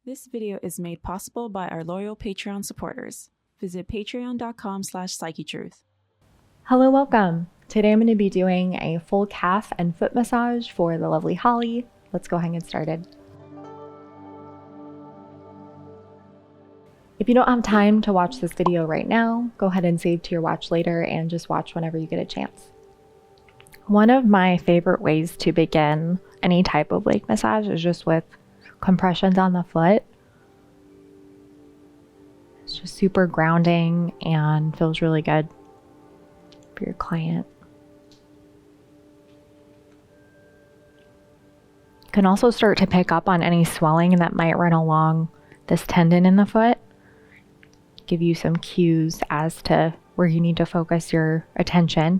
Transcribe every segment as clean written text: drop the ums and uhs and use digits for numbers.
This video is made possible by our loyal Patreon supporters. Visit patreon.com/psychetruth. Hello, welcome. Today I'm going to be doing a full calf and foot massage for the lovely Holly. Let's go ahead and get started. If you don't have time to watch this video right now, go ahead and save to your watch later and just watch whenever you get a chance. One of my favorite ways to begin any type of leg massage is just with compressions on the foot. It's just super grounding and feels really good for your client. You can also start to pick up on any swelling that might run along this tendon in the foot. Give you some cues as to where you need to focus your attention.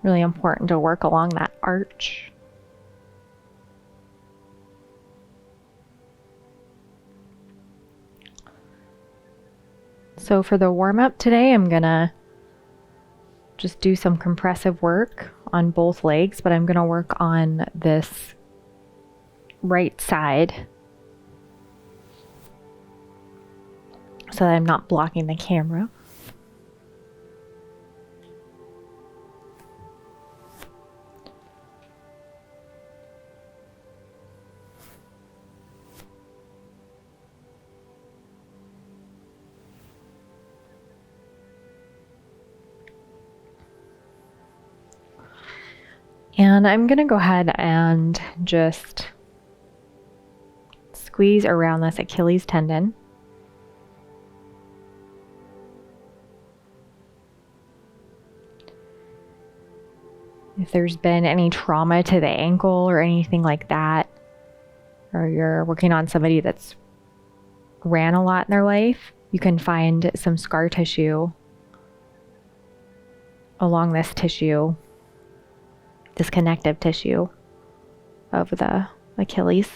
Really important to work along that arch. So for the warm-up today, I'm gonna just do some compressive work on both legs, but I'm gonna work on this right side so that I'm not blocking the camera. And I'm going to go ahead and just squeeze around this Achilles tendon. If there's been any trauma to the ankle or anything like that, or you're working on somebody that's ran a lot in their life, you can find some scar tissue along this tissue, this connective tissue of the Achilles.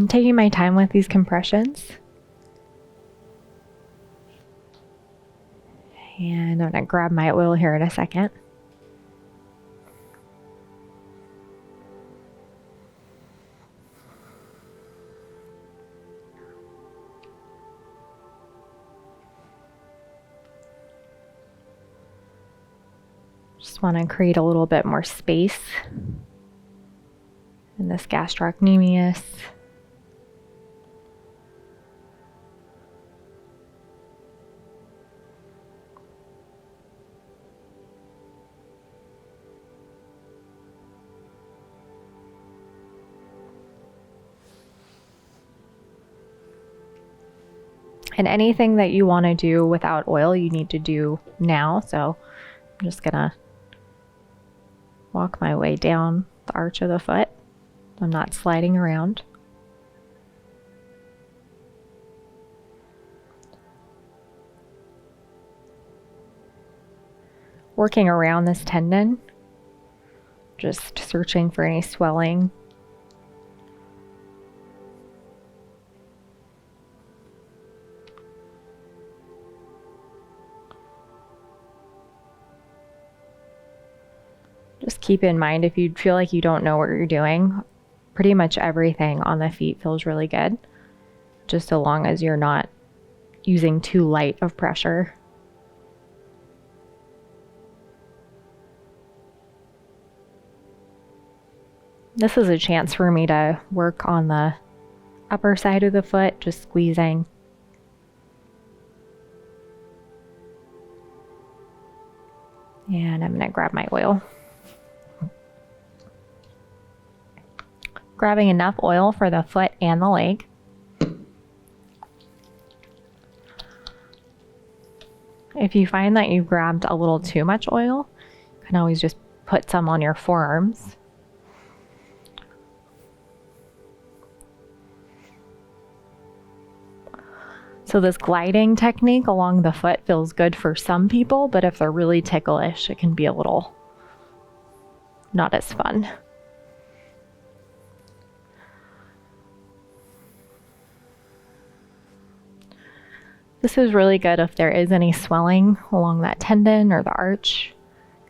Taking my time with these compressions. And I'm going to grab my oil here in a second. Just want to create a little bit more space in this gastrocnemius. And anything that you want to do without oil, you need to do now. So I'm just gonna walk my way down the arch of the foot. I'm not sliding around. Working around this tendon, just searching for any swelling. Just keep in mind, if you feel like you don't know what you're doing, pretty much everything on the feet feels really good, just so long as you're not using too light of pressure. This is a chance for me to work on the upper side of the foot, just squeezing. And I'm going to grab my oil. Grabbing enough oil for the foot and the leg. If you find that you grabbed a little too much oil, you can always just put some on your forearms. So this gliding technique along the foot feels good for some people, but if they're really ticklish, it can be a little not as fun. This is really good if there is any swelling along that tendon or the arch.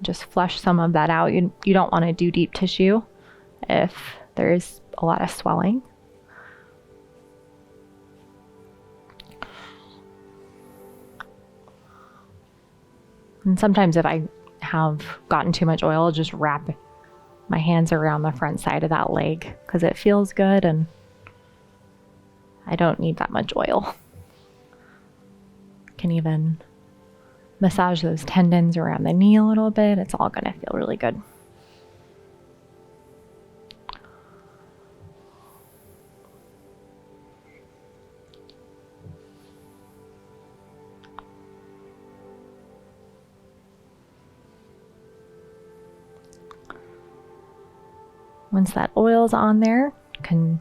Just flush some of that out. You don't want to do deep tissue if there is a lot of swelling. And sometimes if I have gotten too much oil, I'll just wrap my hands around the front side of that leg because it feels good and I don't need that much oil. Can even massage those tendons around the knee a little bit. It's all going to feel really good. Once that oil's on there, you can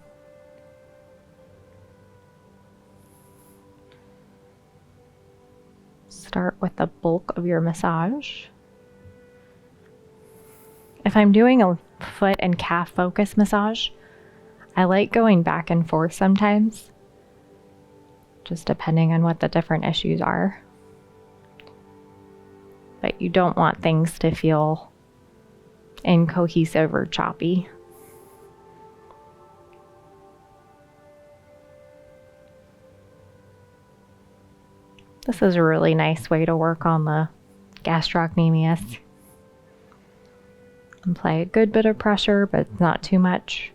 start with the bulk of your massage. If I'm doing a foot and calf focus massage, I like going back and forth sometimes, just depending on what the different issues are. But you don't want things to feel incohesive or choppy. This is a really nice way to work on the gastrocnemius. Apply a good bit of pressure, but not too much.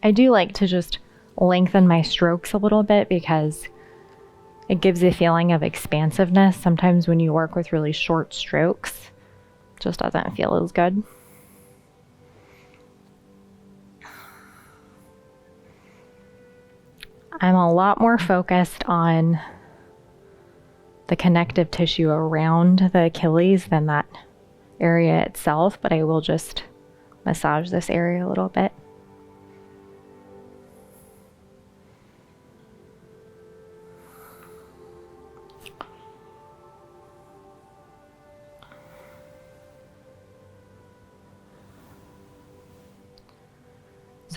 I do like to just lengthen my strokes a little bit because it gives a feeling of expansiveness. Sometimes when you work with really short strokes, just doesn't feel as good. I'm a lot more focused on the connective tissue around the Achilles than that area itself, but I will just massage this area a little bit.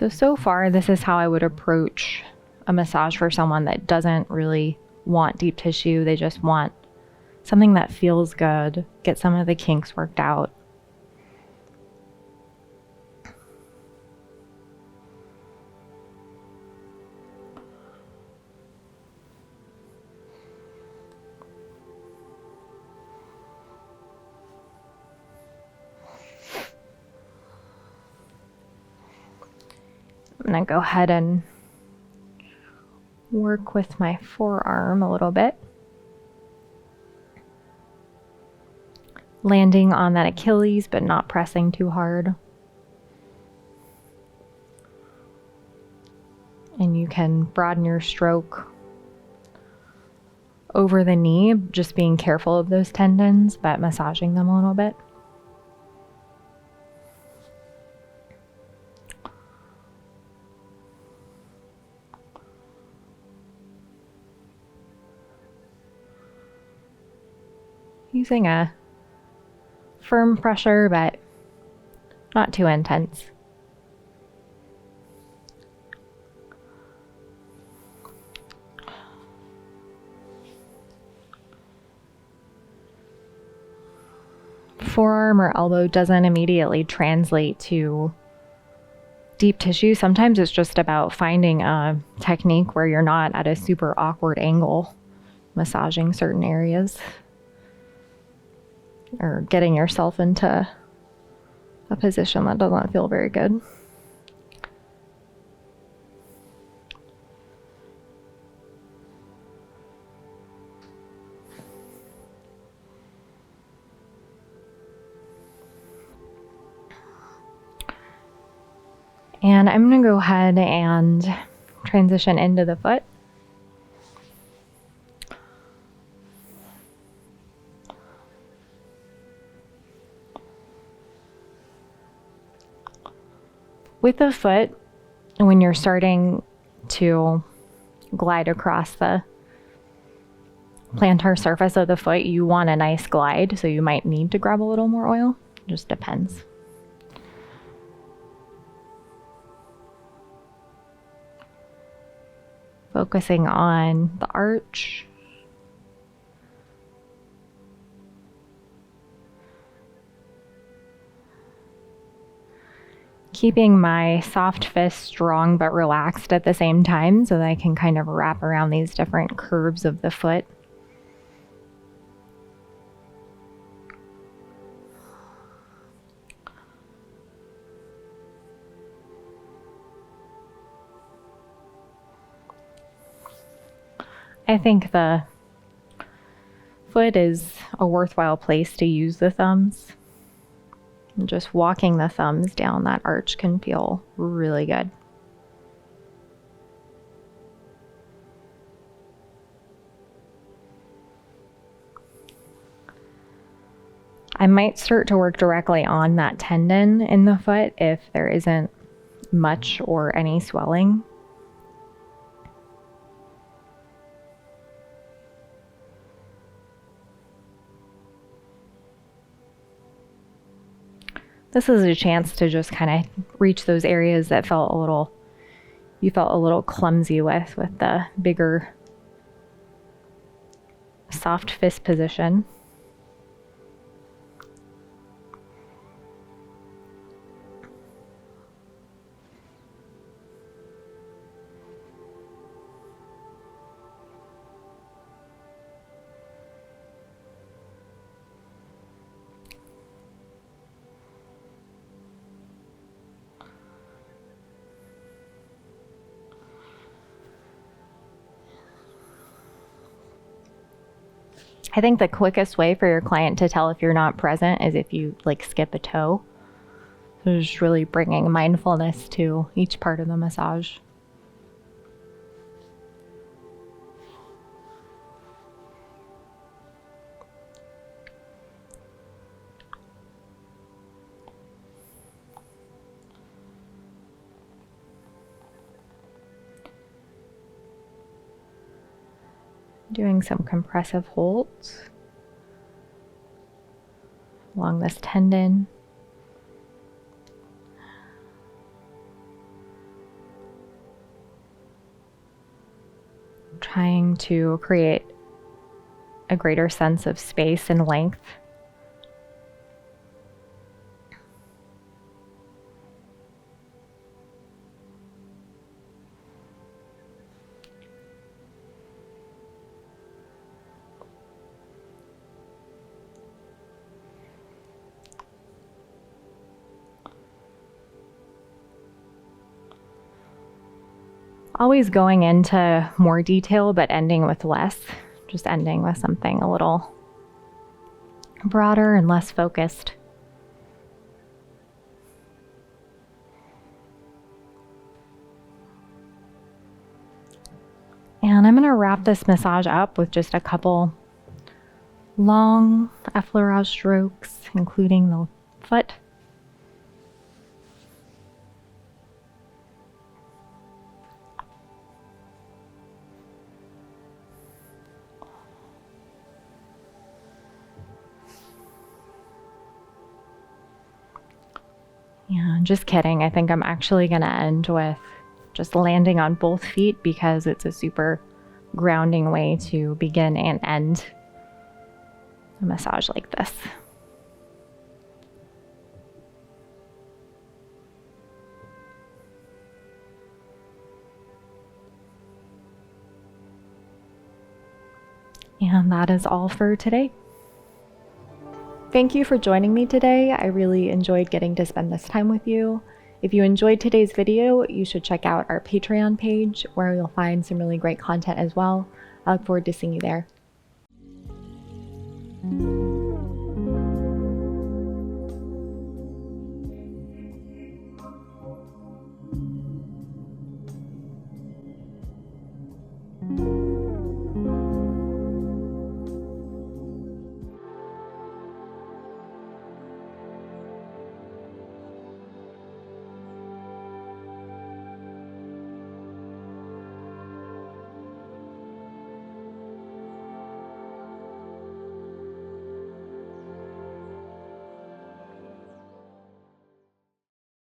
So far, this is how I would approach a massage for someone that doesn't really want deep tissue. They just want something that feels good, get some of the kinks worked out. I'm going to go ahead and work with my forearm a little bit. Landing on that Achilles, but not pressing too hard. And you can broaden your stroke over the knee, just being careful of those tendons, but massaging them a little bit. Using a firm pressure, but not too intense. Forearm or elbow doesn't immediately translate to deep tissue. Sometimes it's just about finding a technique where you're not at a super awkward angle, massaging certain areas. Or getting yourself into a position that doesn't feel very good. And I'm going to go ahead and transition into the foot. With the foot, when you're starting to glide across the plantar surface of the foot, you want a nice glide, so you might need to grab a little more oil. It just depends. Focusing on the arch. Keeping my soft fist strong but relaxed at the same time so that I can kind of wrap around these different curves of the foot. I think the foot is a worthwhile place to use the thumbs. Just walking the thumbs down that arch can feel really good. I might start to work directly on that tendon in the foot if there isn't much or any swelling. This is a chance to just kind of reach those areas that you felt a little clumsy with the bigger soft fist position. I think the quickest way for your client to tell if you're not present is if you skip a toe. So just really bringing mindfulness to each part of the massage. Doing some compressive holds along this tendon. Trying to create a greater sense of space and length. Always going into more detail, but ending with less. Just ending with something a little broader and less focused. And I'm going to wrap this massage up with just a couple long effleurage strokes, including the foot. Yeah, just kidding. I think I'm actually going to end with just landing on both feet because it's a super grounding way to begin and end a massage like this. And that is all for today. Thank you for joining me today. I really enjoyed getting to spend this time with you. If you enjoyed today's video, you should check out our Patreon page where you'll find some really great content as well. I look forward to seeing you there.